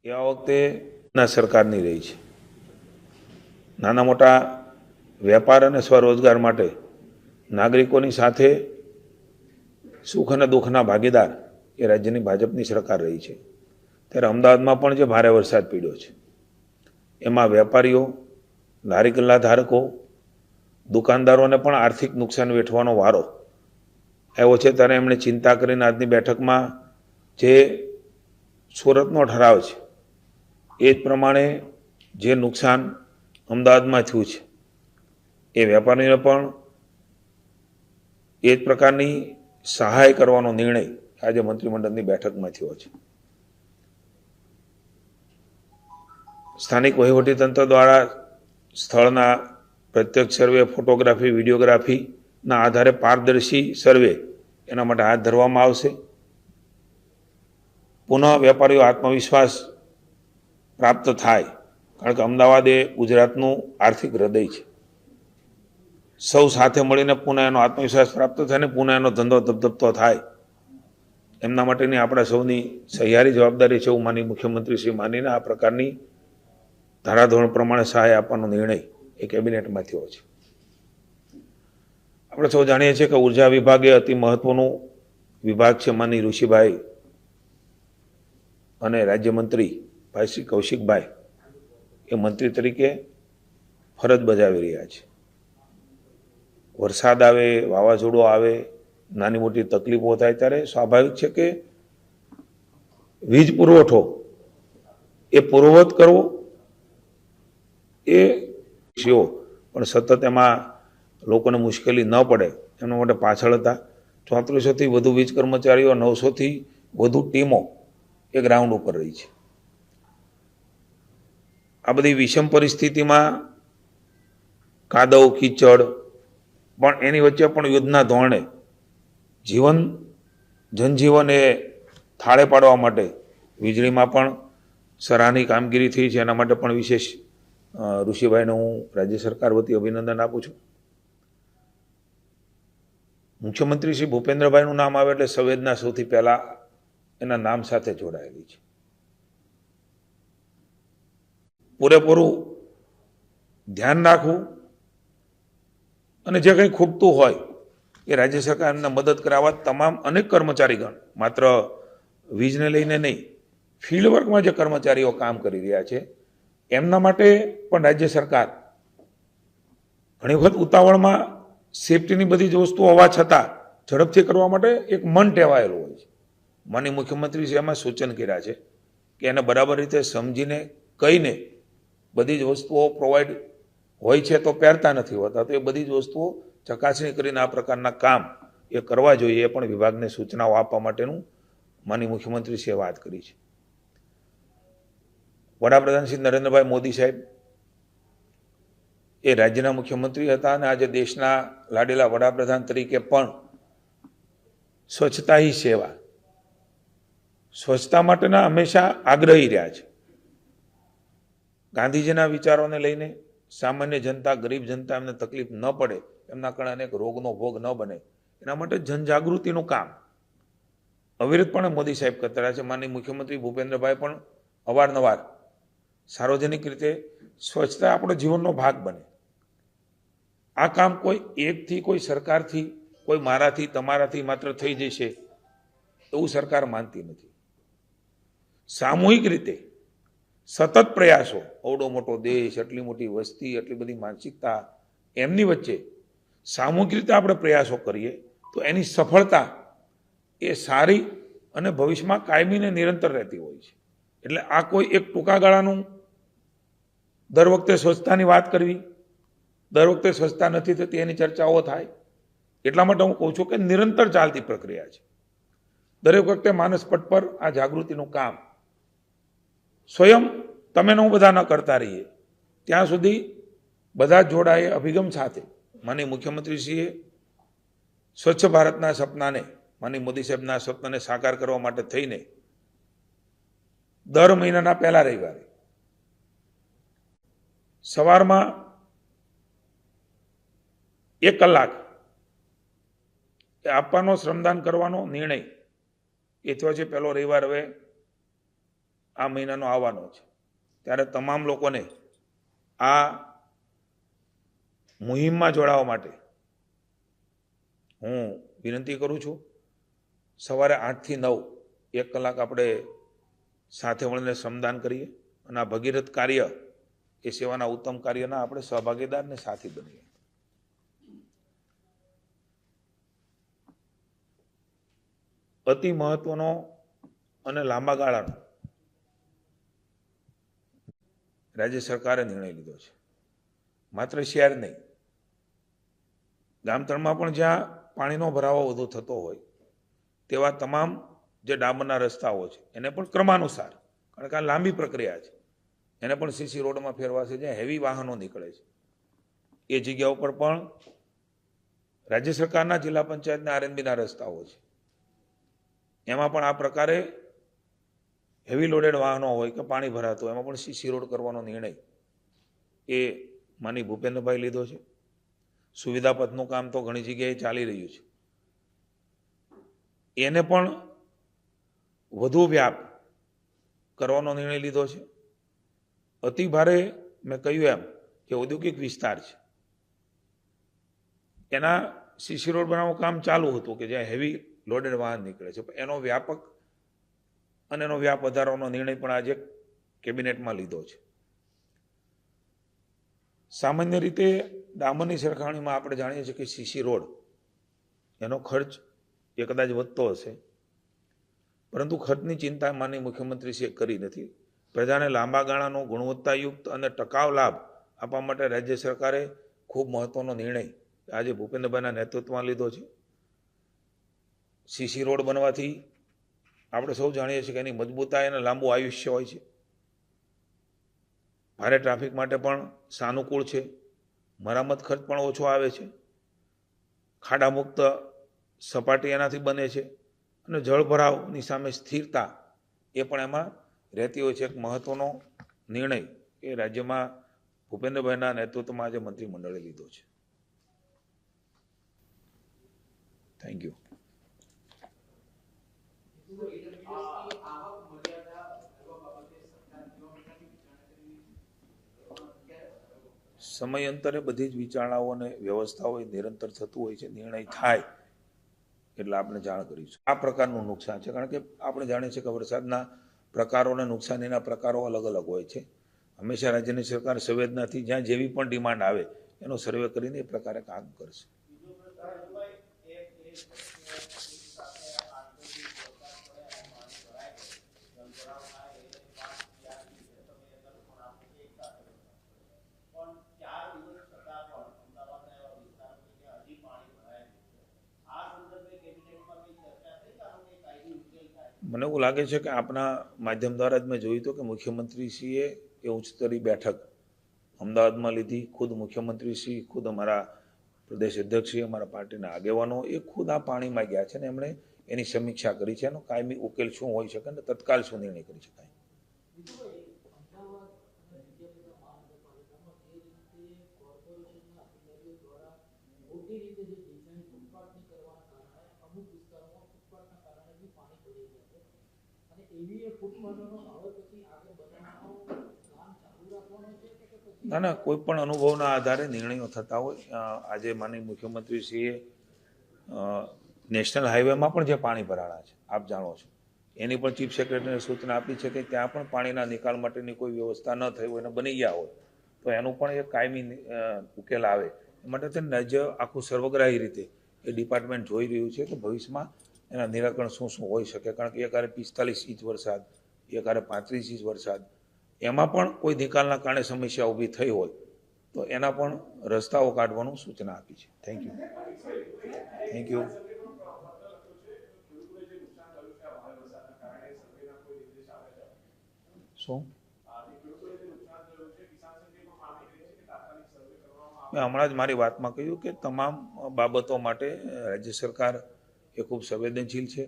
એ આ વખતે ના સરકારની રહી છે. નાના મોટા વેપાર અને સ્વરોજગાર માટે નાગરિકોની સાથે સુખ અને દુઃખના ભાગીદાર એ રાજ્યની ભાજપની સરકાર રહી છે. ત્યારે અમદાવાદમાં પણ જે ભારે વરસાદ પડ્યો છે એમાં વેપારીઓ, લારી ગલ્લા ધારકો, દુકાનદારોને પણ આર્થિક નુકસાન વેઠવાનો વારો આવ્યો છે. ત્યારે એમણે ચિંતા કરીને આજની બેઠકમાં જે સુરતનો ઠરાવ છે એ જ પ્રમાણે જે નુકસાન અમદાવાદમાં થયું છે એ વેપારીઓને પણ એ જ પ્રકારની સહાય કરવાનો નિર્ણય આજે મંત્રીમંડળની બેઠકમાં થયો છે. સ્થાનિક વહીવટીતંત્ર દ્વારા સ્થળના પ્રત્યક્ષ સર્વે, ફોટોગ્રાફી, વિડીયોગ્રાફીના આધારે પારદર્શી સર્વે એના માટે હાથ ધરવામાં આવશે. પુનઃ વેપારીઓ આત્મવિશ્વાસ પ્રાપ્ત થાય, કારણ કે અમદાવાદ એ ગુજરાતનું આર્થિક હૃદય છે. સૌ સાથે મળીને પુનઃ એનો આત્મવિશ્વાસ પ્રાપ્ત થાય ને પુનઃ એનો ધંધો ધબધબતો થાય એમના માટેની આપણા સૌની સહિયારી જવાબદારી છે એવું માની મુખ્યમંત્રી શ્રી માનીને આ પ્રકારની ધારાધોરણ પ્રમાણે સહાય આપવાનો નિર્ણય એ કેબિનેટમાં થયો છે. આપણે સૌ જાણીએ છીએ કે ઉર્જા વિભાગ એ અતિ મહત્વનું વિભાગ છે. માની ઋષિભાઈ અને રાજ્યમંત્રી ભાઈ શ્રી કૌશિકભાઈ એ મંત્રી તરીકે ફરજ બજાવી રહ્યા છે. વરસાદ આવે, વાવાઝોડું આવે, નાની મોટી તકલીફો થાય ત્યારે સ્વાભાવિક છે કે વીજ પુરવઠો એ પૂર્વવત કરવો એ પણ સતત એમાં લોકોને મુશ્કેલી ન પડે એના માટે પાછળ હતા. 3400થી વધુ વીજ કર્મચારીઓ, 900થી વધુ ટીમો એ ગ્રાઉન્ડ ઉપર રહી છે. આ બધી વિષમ પરિસ્થિતિમાં કાદવ કીચડ પણ એની વચ્ચે પણ યુદ્ધના ધોરણે જનજીવન એ થાળે પાડવા માટે વીજળીમાં પણ સરાહનીય કામગીરી થઈ છે. એના માટે પણ વિશેષ ઋષિભાઈને હું રાજ્ય સરકાર વતી અભિનંદન આપું છું. મુખ્યમંત્રી શ્રી ભૂપેન્દ્રભાઈનું નામ આવે એટલે સંવેદના સૌથી પહેલા એના નામ સાથે જોડાયેલી છે. પૂરેપૂરું ધ્યાન રાખવું અને જે કંઈ ખૂટતું હોય એ રાજ્ય સરકારને મદદ કરાવવા તમામ અનેક કર્મચારીગણ, માત્ર વીજને લઈને નહીં, ફિલ્ડ વર્કમાં જે કર્મચારીઓ કામ કરી રહ્યા છે એમના માટે પણ રાજ્ય સરકાર ઘણી વખત ઉતાવળમાં સેફટીની બધી જ વસ્તુઓ હોવા છતાં ઝડપથી કરવા માટે એક મન ટેવાયેલું હોય છે. માનનીય મુખ્યમંત્રીશ્રીએ એમાં સૂચન કર્યા છે કે એને બરાબર રીતે સમજીને કહીને બધી જ વસ્તુઓ પ્રોવાઈડ હોય છે તો પહેરતા નથી હોતા, તો એ બધી જ વસ્તુઓ ચકાસણી કરીને આ પ્રકારના કામ એ કરવા જોઈએ. એ પણ વિભાગને સૂચનાઓ આપવા માટેનું માનનીય મુખ્યમંત્રીશ્રીએ વાત કરી છે. વડાપ્રધાન શ્રી નરેન્દ્રભાઈ મોદી સાહેબ એ રાજ્યના મુખ્યમંત્રી હતા અને આજે દેશના લાડેલા વડાપ્રધાન તરીકે પણ સ્વચ્છતા હી સેવા, સ્વચ્છતા માટેના હંમેશા આગ્રહી રહ્યા છે. ગાંધીજીના વિચારોને લઈને સામાન્ય જનતા, ગરીબ જનતા એમને તકલીફ ન પડે, એમના કારણે અનેક રોગનો ભોગ ન બને, એના માટે જનજાગૃતિનું કામ અવિરતપણે મોદી સાહેબ કરતા રહ્યા છે. માનનીય મુખ્યમંત્રી ભૂપેન્દ્રભાઈ પણ અવારનવાર સાર્વજનિક રીતે સ્વચ્છતા આપણો જીવનનો ભાગ બને. આ કામ કોઈ એકથી, કોઈ સરકારથી, કોઈ મારાથી, તમારાથી માત્ર થઈ જશે એવું સરકાર માનતી નથી. સામૂહિક રીતે સતત પ્રયાસો, અવડો મોટો દેશ, એટલી મોટી વસ્તી, એટલી બધી માનસિકતા, એમની વચ્ચે સામૂહિક રીતે આપણે પ્રયાસો કરીએ તો એની સફળતા એ સારી અને ભવિષ્યમાં કાયમીને નિરંતર રહેતી હોય છે. એટલે આ કોઈ એક ટૂંકા ગાળાનું દર વખતે સ્વચ્છતાની વાત કરવી, દર વખતે સ્વચ્છતા નથી થતી એની ચર્ચાઓ થાય, એટલા માટે હું કહું છું કે નિરંતર ચાલતી પ્રક્રિયા છે. દરેક વખતે માનસપટ પર આ જાગૃતિનું કામ સ્વયં તમે હું બધા ન કરતા રહીએ ત્યાં સુધી બધા જોડાએ અભિગમ સાથે માનનીય મુખ્યમંત્રીશ્રીએ સ્વચ્છ ભારતના સપનાને, માનનીય મોદી સાહેબના સપનાને સાકાર કરવા માટે થઈને દર મહિનાના પહેલા રવિવારે સવારમાં 1 કલાક એ આપવાનો, શ્રમદાન કરવાનો નિર્ણય એ થયો છે. પહેલો રવિવાર હવે આ મહિનાનો આવવાનો છે, ત્યારે તમામ લોકોને આ મુહિમમાં જોડાવા માટે હું વિનંતી કરું છું. સવારે 8 થી 9 1 કલાક આપણે સાથે મળીને શ્રમદાન કરીએ અને આ ભગીરથ કાર્ય એ સેવાના ઉત્તમ કાર્યના આપણે સહભાગીદાર ને સાથી બનીએ. અતિ મહત્વનો અને લાંબા ગાળાનો રાજ્ય સરકારે નિર્ણય લીધો છે. માત્ર શહેર નહીં, ગામતળમાં પણ જ્યાં પાણીનો ભરાવો વધુ થતો હોય તેવા તમામ જે ડામરના રસ્તાઓ છે એને પણ ક્રમાનુસાર, કારણ કે આ લાંબી પ્રક્રિયા છે, એને પણ સીસી રોડમાં ફેરવાશે. જ્યાં હેવી વાહનો નીકળે છે એ જગ્યા ઉપર પણ રાજ્ય સરકારના જિલ્લા પંચાયતના આરએનબીના રસ્તાઓ છે, એમાં પણ આ પ્રકારે હેવી લોડેડ વાહનો હોય કે પાણી ભરાતું એમાં પણ સીસી રોડ કરવાનો નિર્ણય એ માનીય ભૂપેન્દ્રભાઈ લીધો છે. સુવિધા પથનું કામ તો ઘણી જગ્યાએ ચાલી રહ્યું છે, એને પણ વધુ વ્યાપ કરવાનો નિર્ણય લીધો છે. અતિ ભારે મેં કહ્યું એમ કે ઔદ્યોગિક વિસ્તાર છે, એના સીસી રોડ બનાવવાનું કામ ચાલુ હતું કે જ્યાં હેવી લોડેડ વાહન નીકળે છે, એનો વ્યાપક અને એનો વ્યાપ વધારવાનો નિર્ણય પણ આજે કેબિનેટમાં લીધો છે. સામાન્ય રીતે ડામરની સરખામણીમાં આપણે જાણીએ છીએ કે સીસી રોડ એનો ખર્ચ એ કદાચ વધતો હશે, પરંતુ ખર્ચની ચિંતા માનનીય મુખ્યમંત્રીશ્રીએ કરી નથી. પ્રજાને લાંબા ગાળાનો ગુણવત્તાયુક્ત અને ટકાઉ લાભ આપવા માટે રાજ્ય સરકારે ખૂબ મહત્વનો નિર્ણય આજે ભૂપેન્દ્રભાઈના નેતૃત્વમાં લીધો છે. સીસી રોડ બનવાથી આપણે સૌ જાણીએ છીએ કે એની મજબૂતાઈ અને લાંબુ આયુષ્ય હોય છે. ભારે ટ્રાફિક માટે પણ સાનુકૂળ છે, મરામત ખર્ચ પણ ઓછો આવે છે, ખાડામુક્ત સપાટી એનાથી બને છે અને જળભરાવની સામે સ્થિરતા એ પણ એમાં રહેતી હોય છે. એક મહત્વનો નિર્ણય એ રાજ્યમાં ભૂપેન્દ્રભાઈના નેતૃત્વમાં આજે મંત્રીમંડળે લીધો છે. Thank you. સમયાંતરે બધી જ વિચારણાઓ અને વ્યવસ્થાઓ નિરંતર થતું હોય છે. નિર્ણય થાય એટલે આપણે જાણ કરીશું. આ પ્રકારનું નુકસાન છે, કારણ કે આપણે જાણીએ છીએ કે વરસાદના પ્રકારો અને નુકસાનીના પ્રકારો અલગ અલગ હોય છે. હંમેશા રાજ્યની સરકાર સંવેદનાથી જ્યાં જેવી પણ ડિમાન્ડ આવે એનો સર્વે કરીને એ પ્રકારે કામ કરશે. મને એવું લાગે છે કે આપના માધ્યમ દ્વારા જ મેં જોયું હતું કે મુખ્યમંત્રીશ્રીએ એ ઉચ્ચસ્તરીય બેઠક અમદાવાદમાં લીધી. ખુદ મુખ્યમંત્રીશ્રી, ખુદ અમારા પ્રદેશ અધ્યક્ષશ્રી, અમારા પાર્ટીના આગેવાનો એ ખુદ આ પાણીમાં ગયા છે અને એમણે એની સમીક્ષા કરી છે. એનો કાયમી ઉકેલ શું હોઈ શકે અને તત્કાલ શું નિર્ણય કરી શકાય. ના ના, કોઈ પણ અનુભવના આધારે નિર્ણયો થતા હોય. આજે માનનીય મુખ્યમંત્રીશ્રીએ નેશનલ હાઈવેમાં પણ જે પાણી ભરાણા છે આપ જાણો છો, એની પણ ચીફ સેક્રેટરીને સૂચના આપી છે કે ત્યાં પણ પાણીના નિકાલ માટેની કોઈ વ્યવસ્થા ન થઈ હોય અને બની ગયા હોય તો એનું પણ એક કાયમી ઉકેલ આવે એ માટે તેને રાજ્ય આખું સર્વગ્રાહી રીતે એ ડિપાર્ટમેન્ટ જોઈ રહ્યું છે કે ભવિષ્યમાં એના નિરાકરણ શું શું હોઈ શકે. કારણ કે એક હારે 45 ઇંચ વરસાદ, એક હારે 35 ઇંચ વરસાદ, એમાં પણ કોઈ નિકાલના કારણે સમસ્યા ઊભી થઈ હોય તો એના પણ રસ્તાઓ કાઢવાનું સૂચના આપી છે. Thank you. Thank you. શું મેં હમણાં જ મારી વાતમાં કહ્યું કે તમામ બાબતો માટે રાજ્ય સરકાર એ ખૂબ સંવેદનશીલ છે.